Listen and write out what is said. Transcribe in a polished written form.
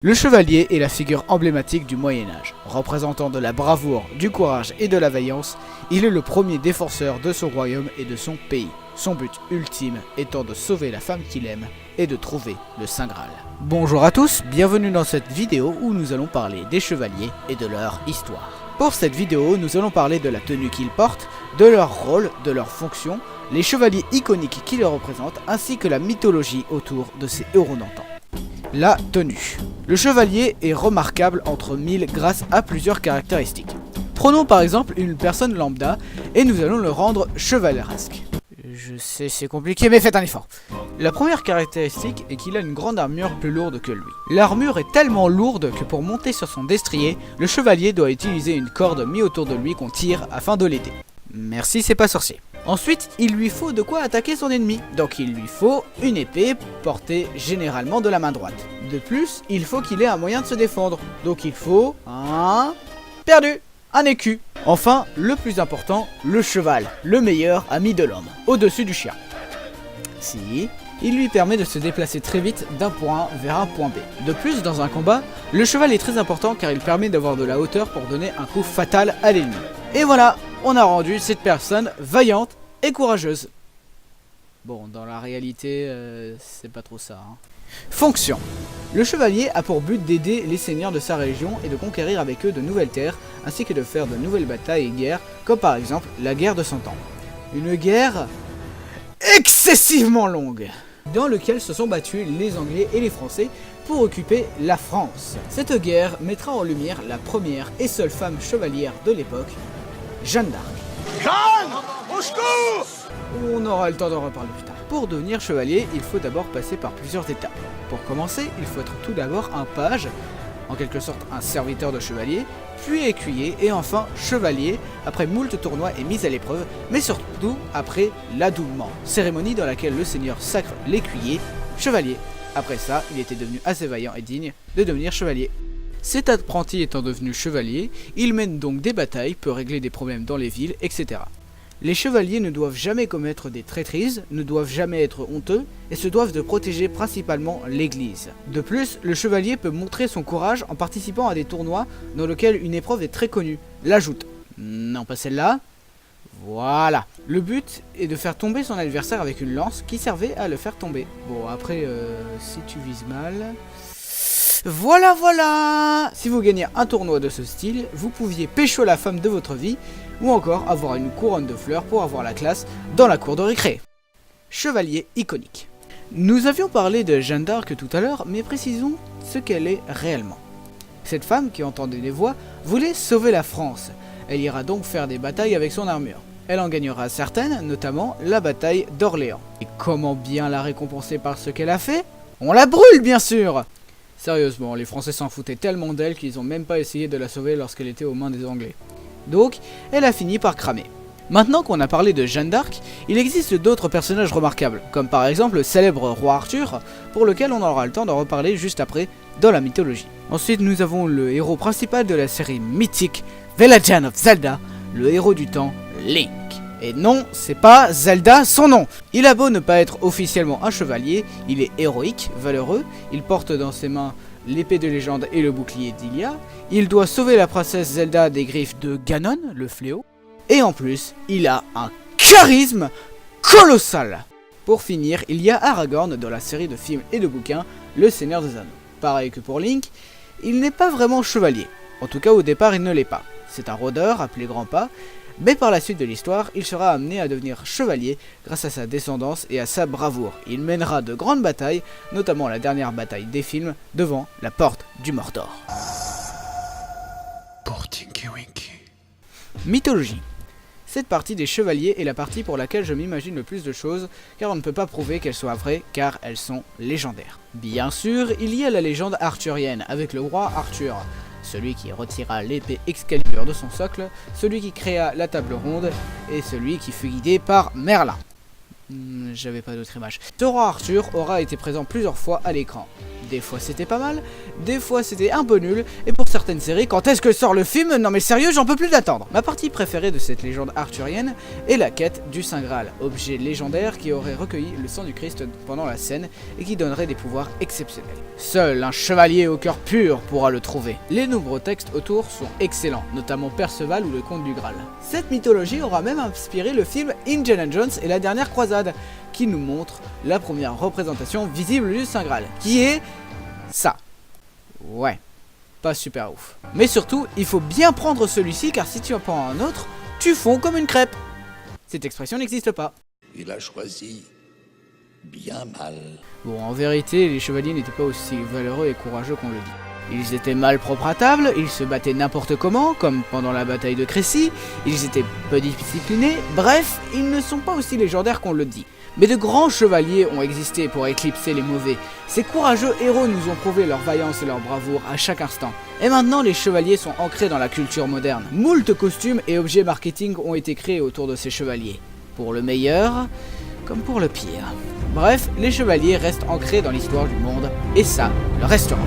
Le chevalier est la figure emblématique du Moyen-Âge. Représentant de la bravoure, du courage et de la vaillance, il est le premier défenseur de son royaume et de son pays. Son but ultime étant de sauver la femme qu'il aime et de trouver le Saint Graal. Bonjour à tous, bienvenue dans cette vidéo où nous allons parler des chevaliers et de leur histoire. Pour cette vidéo, nous allons parler de la tenue qu'ils portent, de leur rôle, de leur fonction, les chevaliers iconiques qui les représentent, ainsi que la mythologie autour de ces héros d'antan. La tenue. Le chevalier est remarquable entre mille grâce à plusieurs caractéristiques. Prenons par exemple une personne lambda et nous allons le rendre chevaleresque. Je sais, c'est compliqué, mais faites un effort. La première caractéristique est qu'il a une grande armure plus lourde que lui. L'armure est tellement lourde que pour monter sur son destrier, le chevalier doit utiliser une corde mise autour de lui qu'on tire afin de l'aider. Merci, c'est pas sorcier. Ensuite, il lui faut de quoi attaquer son ennemi. Donc il lui faut une épée portée généralement de la main droite. De plus, il faut qu'il ait un moyen de se défendre. Donc il faut un écu. Enfin, le plus important, le cheval, le meilleur ami de l'homme, au-dessus du chien. Il lui permet de se déplacer très vite d'un point A vers un point B. De plus, dans un combat, le cheval est très important car il permet d'avoir de la hauteur pour donner un coup fatal à l'ennemi. Et voilà, on a rendu cette personne vaillante et courageuse. Bon, dans la réalité, c'est pas trop ça. Fonction. Le chevalier a pour but d'aider les seigneurs de sa région et de conquérir avec eux de nouvelles terres, ainsi que de faire de nouvelles batailles et guerres, comme par exemple la guerre de 100 ans. Une guerre excessivement longue, dans laquelle se sont battus les Anglais et les Français pour occuper la France. Cette guerre mettra en lumière la première et seule femme chevalière de l'époque, Jeanne d'Arc. Jeanne, au secours! On aura le temps d'en reparler plus tard. Pour devenir chevalier, il faut d'abord passer par plusieurs étapes. Pour commencer, il faut être tout d'abord un page, en quelque sorte un serviteur de chevalier, puis écuyer et enfin chevalier, après moult tournois et mise à l'épreuve, mais surtout après l'adoubement, cérémonie dans laquelle le seigneur sacre l'écuyer chevalier. Après ça, il était devenu assez vaillant et digne de devenir chevalier. Cet apprenti étant devenu chevalier, il mène donc des batailles, peut régler des problèmes dans les villes, etc. Les chevaliers ne doivent jamais commettre des traîtrises, ne doivent jamais être honteux, et se doivent de protéger principalement l'église. De plus, le chevalier peut montrer son courage en participant à des tournois dans lesquels une épreuve est très connue. L'ajoute. Non, pas celle-là. Voilà. Le but est de faire tomber son adversaire avec une lance qui servait à le faire tomber. Bon, après, si tu vises mal... Voilà. Si vous gagnez un tournoi de ce style, vous pouviez pécho la femme de votre vie, ou encore avoir une couronne de fleurs pour avoir la classe dans la cour de récré. Chevalier iconique. Nous avions parlé de Jeanne d'Arc tout à l'heure, mais précisons ce qu'elle est réellement. Cette femme, qui entendait des voix, voulait sauver la France. Elle ira donc faire des batailles avec son armure. Elle en gagnera certaines, notamment la bataille d'Orléans. Et comment bien la récompenser par ce qu'elle a fait? On la brûle, bien sûr! Sérieusement, les Français s'en foutaient tellement d'elle qu'ils ont même pas essayé de la sauver lorsqu'elle était aux mains des Anglais. Donc, elle a fini par cramer. Maintenant qu'on a parlé de Jeanne d'Arc, il existe d'autres personnages remarquables, comme par exemple le célèbre roi Arthur, pour lequel on aura le temps d'en reparler juste après dans la mythologie. Ensuite, nous avons le héros principal de la série mythique The Legend of Zelda, le héros du temps, Link. Et non, c'est pas Zelda son nom. Il a beau ne pas être officiellement un chevalier, il est héroïque, valeureux, il porte dans ses mains l'épée de légende et le bouclier d'Hylia, il doit sauver la princesse Zelda des griffes de Ganon, le fléau, et en plus, il a un charisme colossal. Pour finir, il y a Aragorn dans la série de films et de bouquins, Le Seigneur des Anneaux. Pareil que pour Link, il n'est pas vraiment chevalier, en tout cas au départ il ne l'est pas. C'est un rôdeur appelé Grandpa, mais par la suite de l'histoire, il sera amené à devenir chevalier grâce à sa descendance et à sa bravoure. Il mènera de grandes batailles, notamment la dernière bataille des films, devant la porte du Mordor. Pour Tinky Winky. Mythologie. Cette partie des chevaliers est la partie pour laquelle je m'imagine le plus de choses, car on ne peut pas prouver qu'elles soient vraies, car elles sont légendaires. Bien sûr, il y a la légende arthurienne, avec le roi Arthur, celui qui retira l'épée Excalibur de son socle, celui qui créa la table ronde, et celui qui fut guidé par Merlin. J'avais pas d'autre image. Ce roi Arthur aura été présent plusieurs fois à l'écran. Des fois c'était pas mal, des fois c'était un peu nul, et pour certaines séries, quand est-ce que sort le film? Non mais sérieux, j'en peux plus d'attendre. Ma partie préférée de cette légende arthurienne est la quête du Saint Graal, objet légendaire qui aurait recueilli le sang du Christ pendant la scène et qui donnerait des pouvoirs exceptionnels. Seul un chevalier au cœur pur pourra le trouver. Les nombreux textes autour sont excellents, notamment Perceval ou le Comte du Graal. Cette mythologie aura même inspiré le film Indiana Jones et la dernière croisade, qui nous montre la première représentation visible du Saint Graal, qui est ça. Ouais, pas super ouf. Mais surtout, il faut bien prendre celui-ci, car si tu en prends un autre, tu fonds comme une crêpe. Cette expression n'existe pas. Il a choisi bien mal. Bon, en vérité, les chevaliers n'étaient pas aussi valeureux et courageux qu'on le dit. Ils étaient mal propres à table, ils se battaient n'importe comment, comme pendant la bataille de Crécy, ils étaient peu disciplinés, bref, ils ne sont pas aussi légendaires qu'on le dit. Mais de grands chevaliers ont existé pour éclipser les mauvais. Ces courageux héros nous ont prouvé leur vaillance et leur bravoure à chaque instant. Et maintenant, les chevaliers sont ancrés dans la culture moderne. Moult costumes et objets marketing ont été créés autour de ces chevaliers. Pour le meilleur, comme pour le pire. Bref, les chevaliers restent ancrés dans l'histoire du monde, et ça, le restera.